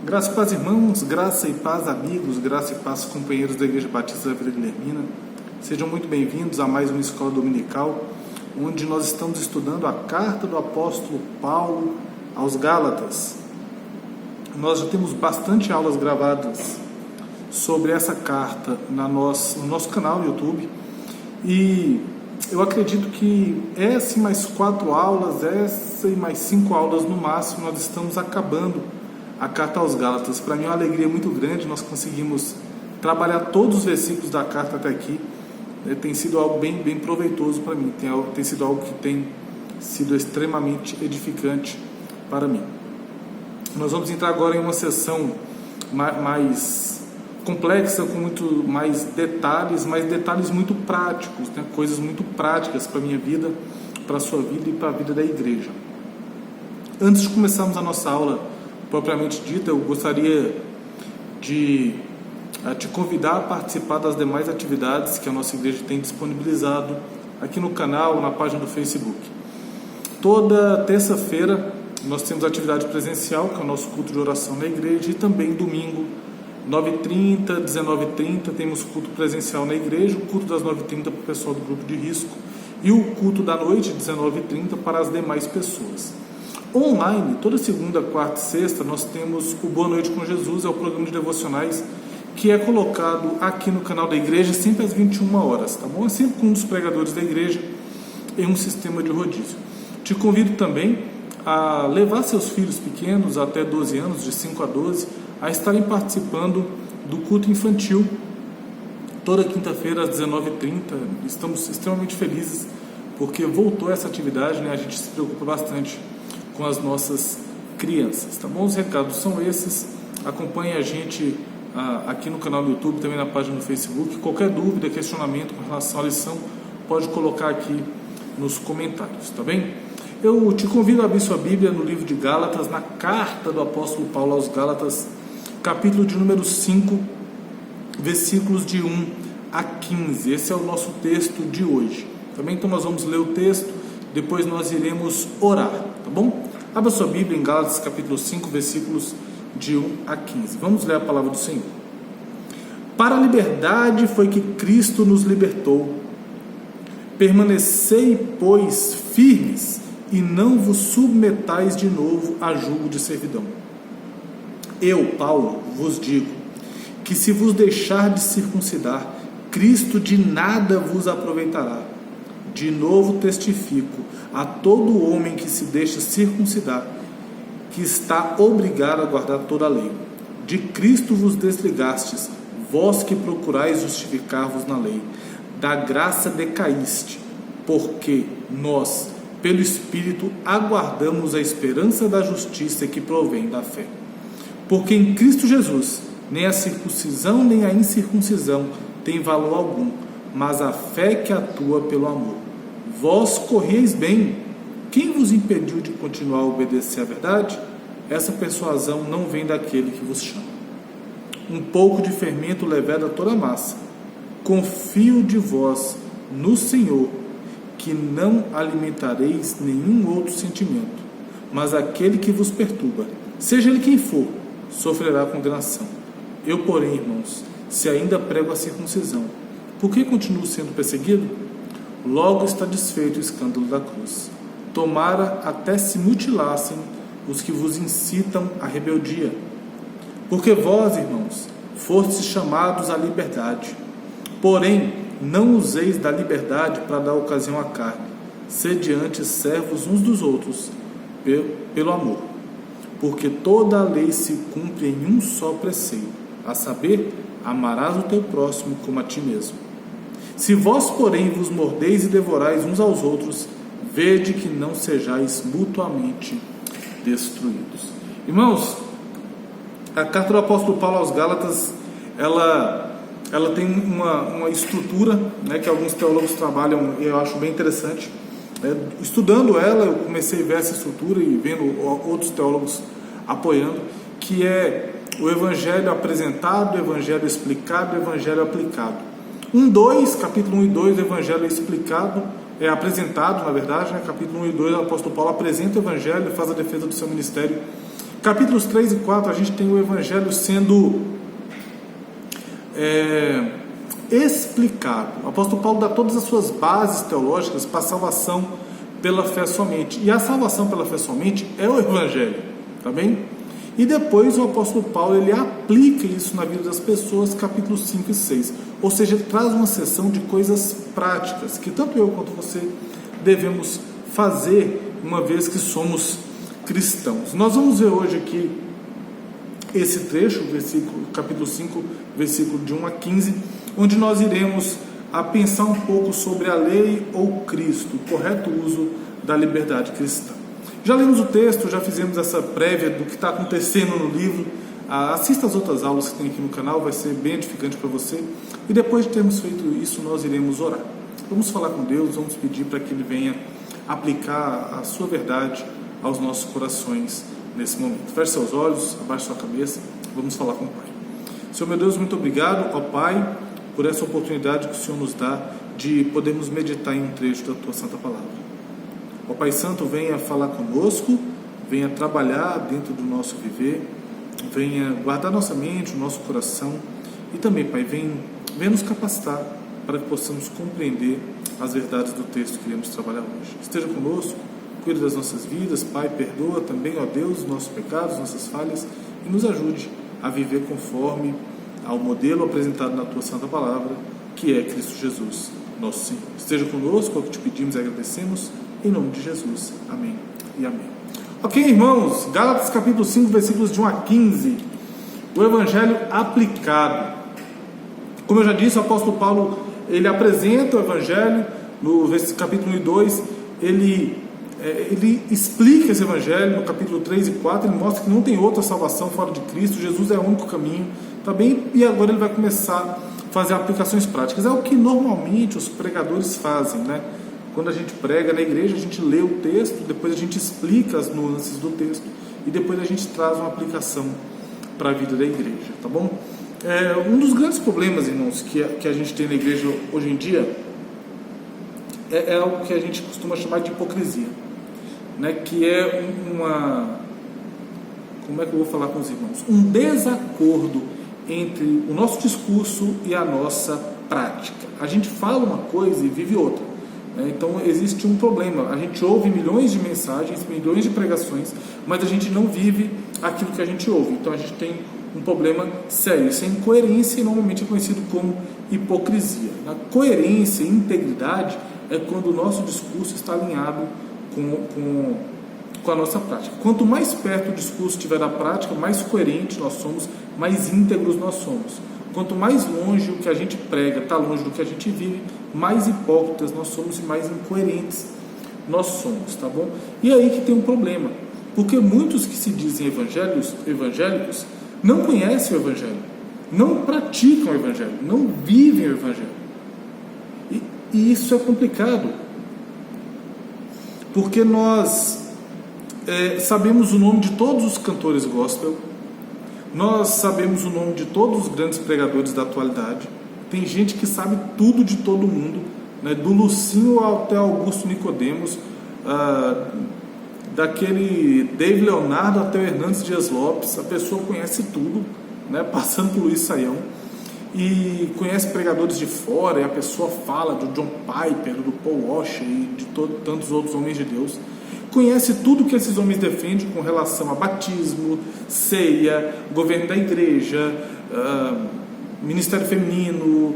Graça e paz, irmãos, graça e paz, amigos, graça e paz, companheiros da Igreja Batista da Vila Guilhermina. Sejam muito bem-vindos a mais uma escola dominical, onde nós estamos estudando a carta do apóstolo Paulo aos Gálatas. Nós já temos bastante aulas gravadas sobre essa carta no nosso canal no YouTube, e eu acredito que essa e mais 4 aulas, essa e mais 5 aulas no máximo, nós estamos acabando a carta aos Gálatas. Para mim é uma alegria muito grande, nós conseguimos trabalhar todos os versículos da carta até aqui. Tem sido algo bem proveitoso para mim, tem sido algo que tem sido extremamente edificante para mim. Nós vamos entrar agora em uma sessão mais complexa, com muito mais detalhes, mas detalhes muito práticos, né? Coisas muito práticas para a minha vida, para a sua vida e para a vida da igreja. Antes de começarmos a nossa aula propriamente dita, eu gostaria de te convidar a participar das demais atividades que a nossa igreja tem disponibilizado aqui no canal, na página do Facebook. Toda terça-feira nós temos atividade presencial, que é o nosso culto de oração na igreja, e também domingo, 9h30, 19h30, temos culto presencial na igreja, o culto das 9h30 para o pessoal do grupo de risco, e o culto da noite, 19h30, para as demais pessoas. Online, toda segunda, quarta e sexta, nós temos o Boa Noite com Jesus, é o programa de devocionais que é colocado aqui no canal da igreja sempre às 21 horas, tá bom? É sempre com um dos pregadores da igreja em um sistema de rodízio. Te convido também a levar seus filhos pequenos até 12 anos, de 5 a 12, a estarem participando do culto infantil toda quinta-feira às 19h30. Estamos extremamente felizes porque voltou essa atividade, né? A gente se preocupa bastante com as nossas crianças, tá bom? Os recados são esses. Acompanhe a gente aqui no canal do YouTube, também na página do Facebook. Qualquer dúvida, questionamento com relação à lição, pode colocar aqui nos comentários, tá bem? Eu te convido a abrir sua Bíblia no livro de Gálatas, na carta do apóstolo Paulo aos Gálatas, capítulo de número 5, versículos de 1 a 15. Esse é o nosso texto de hoje, tá bem? Então nós vamos ler o texto, depois nós iremos orar, tá bom? Abra sua Bíblia em Gálatas capítulo 5, versículos de 1 a 15. Vamos ler a palavra do Senhor. Para a liberdade foi que Cristo nos libertou. Permanecei, pois, firmes, e não vos submetais de novo a julgo de servidão. Eu, Paulo, vos digo que se vos deixar de circuncidar, Cristo de nada vos aproveitará. De novo testifico a todo homem que se deixa circuncidar, que está obrigado a guardar toda a lei. De Cristo vos desligastes, vós que procurais justificar-vos na lei. Da graça decaíste, porque nós, pelo Espírito, aguardamos a esperança da justiça que provém da fé. Porque em Cristo Jesus, nem a circuncisão nem a incircuncisão tem valor algum, mas a fé que atua pelo amor. Vós corrieis bem. Quem vos impediu de continuar a obedecer à verdade? Essa persuasão não vem daquele que vos chama. Um pouco de fermento leveda toda a massa. Confio de vós no Senhor, que não alimentareis nenhum outro sentimento, mas aquele que vos perturba, seja ele quem for, sofrerá condenação. Eu, porém, irmãos, se ainda prego a circuncisão, por que continuo sendo perseguido? Logo está desfeito o escândalo da cruz. Tomara até se mutilassem os que vos incitam à rebeldia. Porque vós, irmãos, fostes chamados à liberdade. Porém, não useis da liberdade para dar ocasião à carne. Sede antes servos uns dos outros, pelo amor. Porque toda a lei se cumpre em um só preceito, a saber, amarás o teu próximo como a ti mesmo. Se vós, porém, vos mordeis e devorais uns aos outros, vede que não sejais mutuamente destruídos. Irmãos, a carta do apóstolo Paulo aos Gálatas, ela tem uma estrutura, né, que alguns teólogos trabalham, e eu acho bem interessante. Estudando ela, eu comecei a ver essa estrutura e vendo outros teólogos apoiando, que é o evangelho apresentado, o evangelho explicado, o evangelho aplicado. Capítulo 1 e 2, o evangelho é explicado, é apresentado, na verdade, né? Capítulo 1 e 2, o apóstolo Paulo apresenta o evangelho, faz a defesa do seu ministério Capítulos 3 e 4, a gente tem o Evangelho sendo explicado. O apóstolo Paulo dá todas as suas bases teológicas para a salvação pela fé somente. E a salvação pela fé somente é o Evangelho, tá bem? E depois o apóstolo Paulo, ele aplica isso na vida das pessoas, capítulos 5 e 6. Ou seja, ele traz uma seção de coisas práticas, que tanto eu quanto você devemos fazer, uma vez que somos cristãos. Nós vamos ver hoje aqui esse trecho, capítulo 5, versículo de 1 a 15, onde nós iremos a pensar um pouco sobre a lei ou Cristo, o correto uso da liberdade cristã. Já lemos o texto, já fizemos essa prévia do que está acontecendo no livro. Assista as outras aulas que tem aqui no canal, vai ser bem edificante para você. E depois de termos feito isso, nós iremos orar. Vamos falar com Deus, vamos pedir para que Ele venha aplicar a sua verdade aos nossos corações nesse momento. Feche seus olhos, abaixe sua cabeça, vamos falar com o Pai. Senhor meu Deus, muito obrigado, ó Pai, por essa oportunidade que o Senhor nos dá de podermos meditar em um trecho da Tua Santa Palavra. Ó Pai Santo, venha falar conosco, venha trabalhar dentro do nosso viver, venha guardar nossa mente, o nosso coração e também, Pai, venha nos capacitar para que possamos compreender as verdades do texto que iremos trabalhar hoje. Esteja conosco, cuide das nossas vidas, Pai, perdoa também, ó Deus, nossos pecados, nossas falhas e nos ajude a viver conforme ao modelo apresentado na Tua Santa Palavra, que é Cristo Jesus, nosso Senhor. Esteja conosco, é o que te pedimos e agradecemos, em nome de Jesus. Amém e amém. Ok, irmãos, Gálatas capítulo 5, versículos de 1 a 15, o Evangelho aplicado. Como eu já disse, o apóstolo Paulo, ele apresenta o Evangelho, no capítulo 1 e 2, ele explica esse Evangelho, no capítulo 3 e 4, ele mostra que não tem outra salvação fora de Cristo, Jesus é o único caminho, tá bem? E agora ele vai começar a fazer aplicações práticas. É o que normalmente os pregadores fazem, né? Quando a gente prega na igreja, a gente lê o texto, depois a gente explica as nuances do texto e depois a gente traz uma aplicação para a vida da igreja, tá bom? Um dos grandes problemas, irmãos, que a gente tem na igreja hoje em dia é algo que a gente costuma chamar de hipocrisia, né? Que é como é que eu vou falar com os irmãos? Um desacordo entre o nosso discurso e a nossa prática. A gente fala uma coisa e vive outra. Então existe um problema. A gente ouve milhões de mensagens, milhões de pregações, mas a gente não vive aquilo que a gente ouve. Então a gente tem um problema sério. Isso é incoerência e normalmente é conhecido como hipocrisia. A coerência e integridade é quando o nosso discurso está alinhado com a nossa prática. Quanto mais perto o discurso estiver da prática, mais coerente nós somos, mais íntegros nós somos. Quanto mais longe o que a gente prega está longe do que a gente vive, mais hipócritas nós somos e mais incoerentes nós somos, tá bom? E aí que tem um problema, porque muitos que se dizem evangélicos não conhecem o Evangelho, não praticam o Evangelho, não vivem o Evangelho. E isso é complicado, porque nós sabemos o nome de todos os cantores gospel, nós sabemos o nome de todos os grandes pregadores da atualidade. Tem gente que sabe tudo de todo mundo, né? Do Lucinho até Augusto Nicodemos, daquele David Leonardo até o Hernandes Dias Lopes. A pessoa conhece tudo, né? Passando por Luiz Saião, e conhece pregadores de fora, e a pessoa fala do John Piper, do Paul Washer e de tantos outros homens de Deus. Conhece tudo que esses homens defendem com relação a batismo, ceia, governo da igreja, ministério feminino,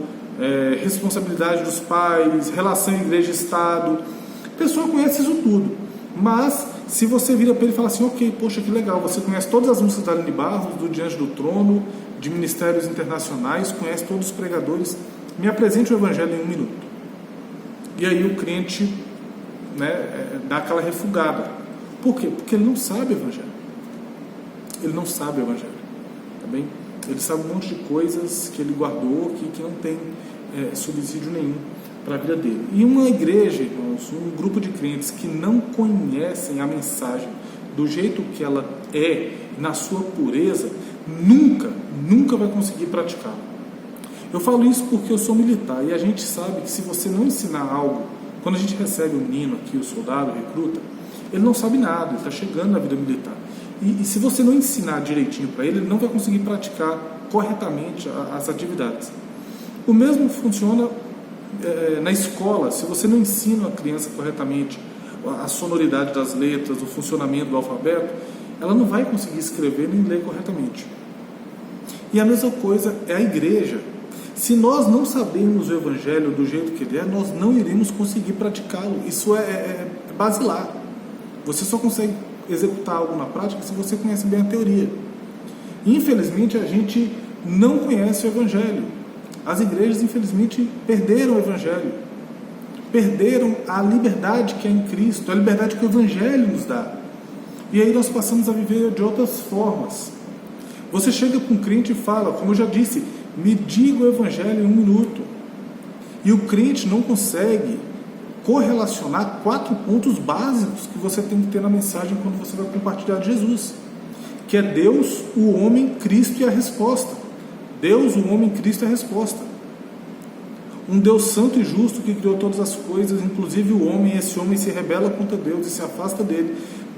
responsabilidade dos pais, relação igreja e Estado. A pessoa conhece isso tudo, mas se você vira para ele e fala assim, ok, poxa, que legal, você conhece todas as músicas da Aline Barros, do Diante do Trono, de ministérios internacionais, conhece todos os pregadores, me apresente o Evangelho em 1 minuto. E aí o crente, né, dá aquela refugada. Por quê? Porque ele não sabe o Evangelho. Ele não sabe o Evangelho, tá bem? Ele sabe um monte de coisas que ele guardou, que não tem subsídio nenhum para a vida dele. E uma igreja, irmãos, um grupo de crentes que não conhecem a mensagem do jeito que ela é, na sua pureza, nunca vai conseguir praticar. Eu falo isso porque eu sou militar e a gente sabe que se você não ensinar algo, quando a gente recebe o menino aqui, o soldado, o recruta, ele não sabe nada, ele está chegando na vida militar. E se você não ensinar direitinho para ele, ele não vai conseguir praticar corretamente as atividades. O mesmo funciona na escola. Se você não ensina a criança corretamente a sonoridade das letras, o funcionamento do alfabeto, ela não vai conseguir escrever nem ler corretamente. E a mesma coisa é a igreja. Se nós não sabemos o Evangelho do jeito que ele é, nós não iremos conseguir praticá-lo. Isso é basilar. Você só consegue executar algo na prática se você conhece bem a teoria. Infelizmente, a gente não conhece o Evangelho. As igrejas, infelizmente, perderam o Evangelho. Perderam a liberdade que é em Cristo, a liberdade que o Evangelho nos dá. E aí nós passamos a viver de outras formas. Você chega com um crente e fala, como eu já disse, me diga o Evangelho em 1 minuto. E o crente não consegue correlacionar 4 pontos básicos que você tem que ter na mensagem quando você vai compartilhar de Jesus, que é Deus, o homem, Cristo e a resposta. Deus, o homem, Cristo e a resposta. Um Deus santo e justo que criou todas as coisas, inclusive o homem, e esse homem se rebela contra Deus e se afasta dele.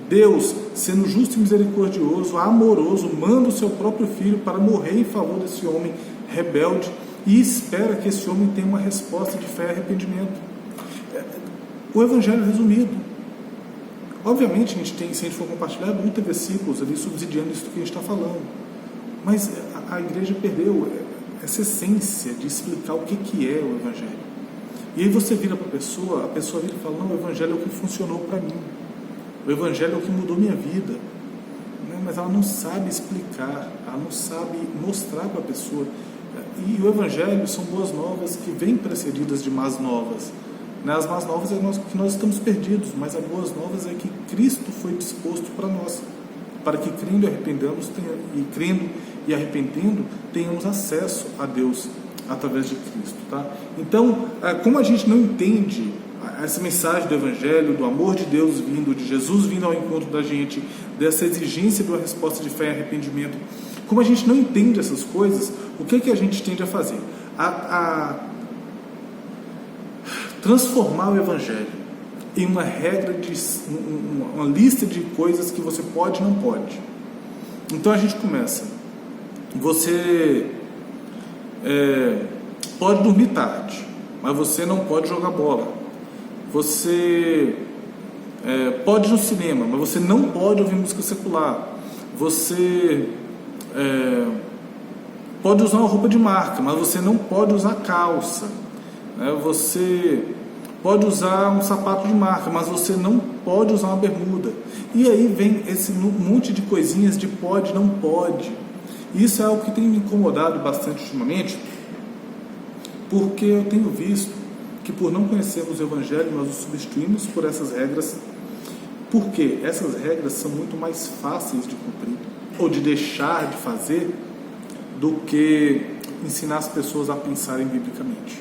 Deus, sendo justo e misericordioso, amoroso, manda o seu próprio filho para morrer em favor desse homem rebelde e espera que esse homem tenha uma resposta de fé e arrependimento. O Evangelho resumido. Obviamente, se a gente for compartilhar, muitos versículos ali subsidiando isso que a gente está falando. Mas a igreja perdeu essa essência de explicar o que é o Evangelho. E aí você vira para a pessoa vira e fala, não, o Evangelho é o que funcionou para mim. O Evangelho é o que mudou minha vida. Mas ela não sabe explicar, ela não sabe mostrar para a pessoa. E o Evangelho são boas novas que vêm precedidas de más novas. As más novas é que nós estamos perdidos, mas as boas novas é que Cristo foi disposto para nós, para que crendo e arrependendo tenhamos acesso a Deus através de Cristo. Tá? Então, como a gente não entende essa mensagem do Evangelho, do amor de Deus vindo, de Jesus vindo ao encontro da gente, dessa exigência de uma resposta de fé e arrependimento, como a gente não entende essas coisas, o que a gente tende a fazer? A transformar o Evangelho em uma regra, uma lista de coisas que você pode e não pode. Então a gente começa. Você pode dormir tarde, mas você não pode jogar bola. Você pode ir no cinema, mas você não pode ouvir música secular. Você pode usar uma roupa de marca, mas você não pode usar calça. Você pode usar um sapato de marca, mas você não pode usar uma bermuda. E aí vem esse monte de coisinhas de pode, não pode. Isso é algo que tem me incomodado bastante ultimamente, porque eu tenho visto que por não conhecermos o Evangelho, nós o substituímos por essas regras, porque essas regras são muito mais fáceis de cumprir, ou de deixar de fazer, do que ensinar as pessoas a pensarem biblicamente.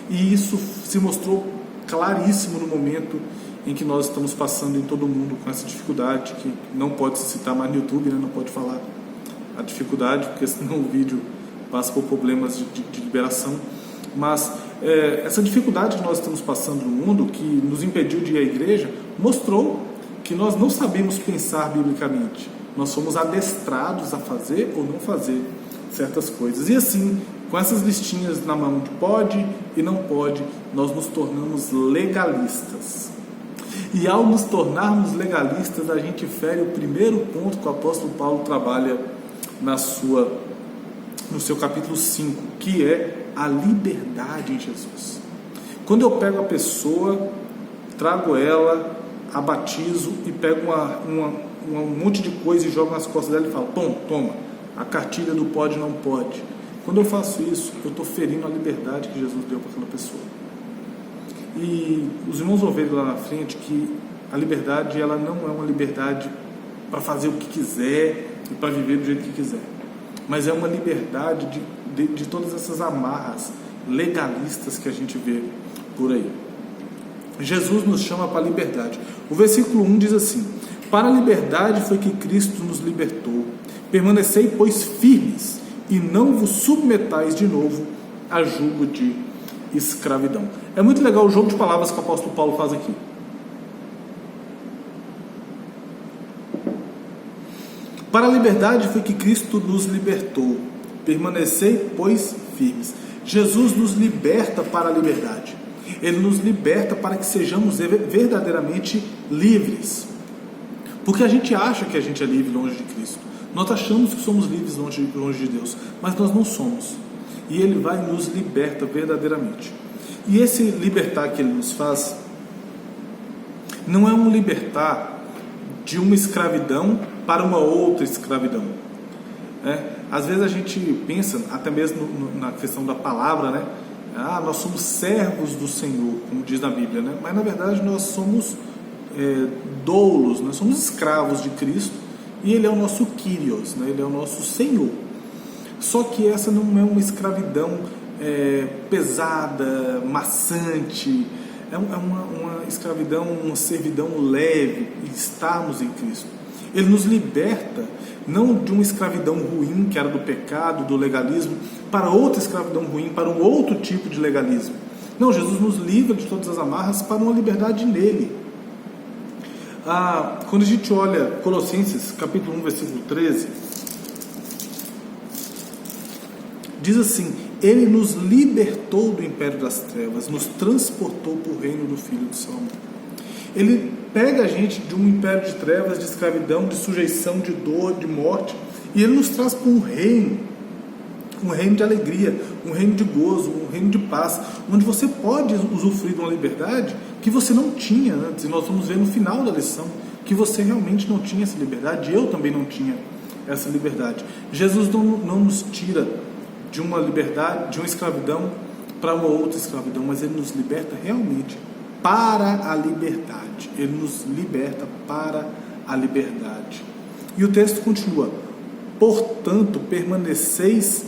E isso se mostrou claríssimo no momento em que nós estamos passando em todo mundo com essa dificuldade, que não pode se citar mais no YouTube, não pode falar a dificuldade, porque senão o vídeo passa por problemas de liberação. Mas essa dificuldade que nós estamos passando no mundo, que nos impediu de ir à igreja, mostrou que nós não sabemos pensar biblicamente. Nós somos adestrados a fazer ou não fazer certas coisas. E assim, com essas listinhas na mão de pode e não pode, nós nos tornamos legalistas. E ao nos tornarmos legalistas, a gente fere o primeiro ponto que o apóstolo Paulo trabalha no seu capítulo 5, que é a liberdade em Jesus. Quando eu pego a pessoa, trago ela, a batizo e pego um monte de coisa e jogo nas costas dela e falo, toma, a cartilha do pode e não pode. Quando eu faço isso, eu estou ferindo a liberdade que Jesus deu para aquela pessoa. E os irmãos vão ver lá na frente que a liberdade, ela não é uma liberdade para fazer o que quiser e para viver do jeito que quiser, mas é uma liberdade de todas essas amarras legalistas que a gente vê por aí. Jesus nos chama para a liberdade. O versículo 1 diz assim: para a liberdade foi que Cristo nos libertou. Permanecei, pois, firmes, e não vos submetais de novo a jugo de escravidão. É muito legal o jogo de palavras que o apóstolo Paulo faz aqui. Para a liberdade foi que Cristo nos libertou. Permanecei, pois, firmes. Jesus nos liberta para a liberdade. Ele nos liberta para que sejamos verdadeiramente livres. Porque a gente acha que a gente é livre longe de Cristo. Nós achamos que somos livres longe de Deus, mas nós não somos. E Ele vai e nos liberta verdadeiramente. E esse libertar que Ele nos faz não é um libertar de uma escravidão para uma outra escravidão. Às vezes a gente pensa, até mesmo na questão da palavra, né? Nós somos servos do Senhor, como diz na Bíblia, né? Mas na verdade nós somos doulos, nós somos escravos de Cristo e Ele é o nosso Kyrios, né? Ele é o nosso Senhor. Só que essa não é uma escravidão pesada, maçante, é uma escravidão, uma servidão leve, estarmos em Cristo. Ele nos liberta não de uma escravidão ruim, que era do pecado, do legalismo, para outra escravidão ruim, para um outro tipo de legalismo. Não, Jesus nos livra de todas as amarras para uma liberdade nele. Quando a gente olha Colossenses, capítulo 1, versículo 13, diz assim: Ele nos libertou do império das trevas, nos transportou para o reino do Filho do seu amor. Ele pega a gente de um império de trevas, de escravidão, de sujeição, de dor, de morte, e Ele nos traz para um reino de alegria, um reino de gozo, um reino de paz, onde você pode usufruir de uma liberdade que você não tinha antes. E nós vamos ver no final da lição que você realmente não tinha essa liberdade, eu também não tinha essa liberdade. Jesus não nos tira de uma liberdade, de uma escravidão para uma outra escravidão, mas Ele nos liberta realmente para a liberdade. Ele nos liberta para a liberdade. E o texto continua: portanto, permaneceis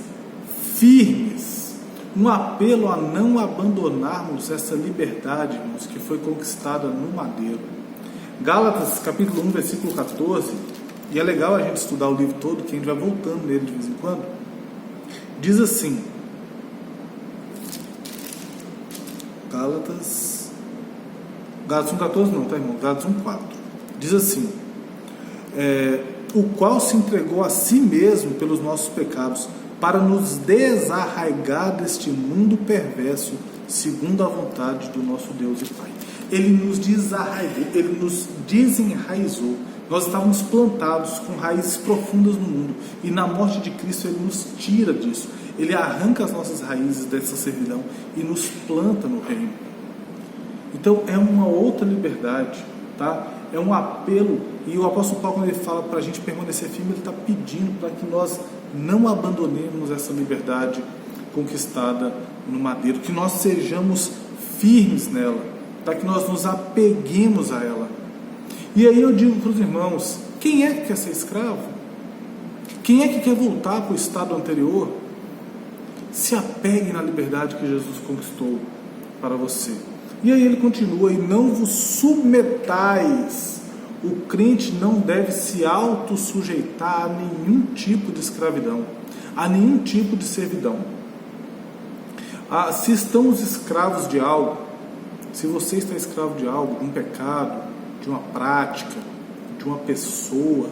firmes. Um apelo a não abandonarmos essa liberdade, irmãos, que foi conquistada no madeiro. Gálatas, capítulo 1, versículo 14, e é legal a gente estudar o livro todo, que a gente vai voltando nele de vez em quando. Diz assim, Gálatas 1,14 não, tá, irmão? Gálatas 1,4. Diz assim: o qual se entregou a si mesmo pelos nossos pecados, para nos desarraigar deste mundo perverso, segundo a vontade do nosso Deus e Pai. Ele nos desarraigou, Ele nos desenraizou. Nós estávamos plantados com raízes profundas no mundo, e na morte de Cristo Ele nos tira disso. Ele arranca as nossas raízes dessa servidão e nos planta no reino. Então é uma outra liberdade, tá? É um apelo, e o apóstolo Paulo, quando ele fala para a gente permanecer firme, ele está pedindo para que nós não abandonemos essa liberdade conquistada no madeiro, que nós sejamos firmes nela, para que nós nos apeguemos a ela. E aí eu digo para os irmãos: quem é que quer ser escravo? Quem é que quer voltar para o estado anterior? Se apegue na liberdade que Jesus conquistou para você. E aí ele continua: e não vos submetais. O crente não deve se autossujeitar a nenhum tipo de escravidão, a nenhum tipo de servidão. Se estamos escravos de algo, se você está escravo de algo, de um pecado, de uma prática, de uma pessoa,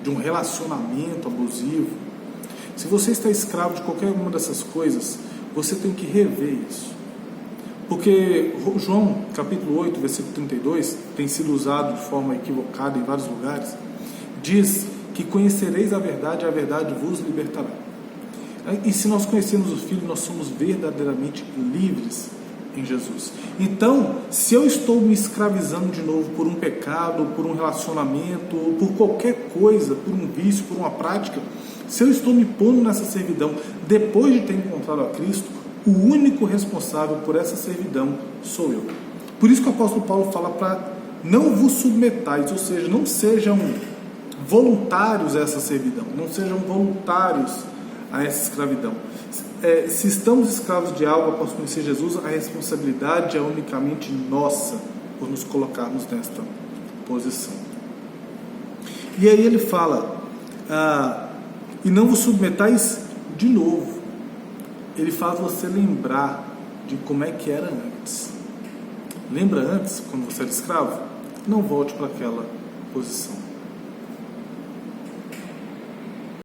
de um relacionamento abusivo, se você está escravo de qualquer uma dessas coisas, você tem que rever isso. Porque João, capítulo 8, versículo 32, tem sido usado de forma equivocada em vários lugares, diz que conhecereis a verdade vos libertará. E se nós conhecermos o Filho, nós somos verdadeiramente livres em Jesus. Então, se eu estou me escravizando de novo por um pecado, por um relacionamento, ou por qualquer coisa, por um vício, por uma prática, se eu estou me pondo nessa servidão depois de ter encontrado a Cristo, o único responsável por essa servidão sou eu. Por isso que o apóstolo Paulo fala para não vos submetais, ou seja, não sejam voluntários a essa servidão, não sejam voluntários a essa escravidão. Se estamos escravos de algo após conhecer Jesus, a responsabilidade é unicamente nossa por nos colocarmos nesta posição. E aí ele fala, e não vos submetais de novo. Ele faz você lembrar de como é que era antes. Lembra antes, quando você era escravo? Não volte para aquela posição.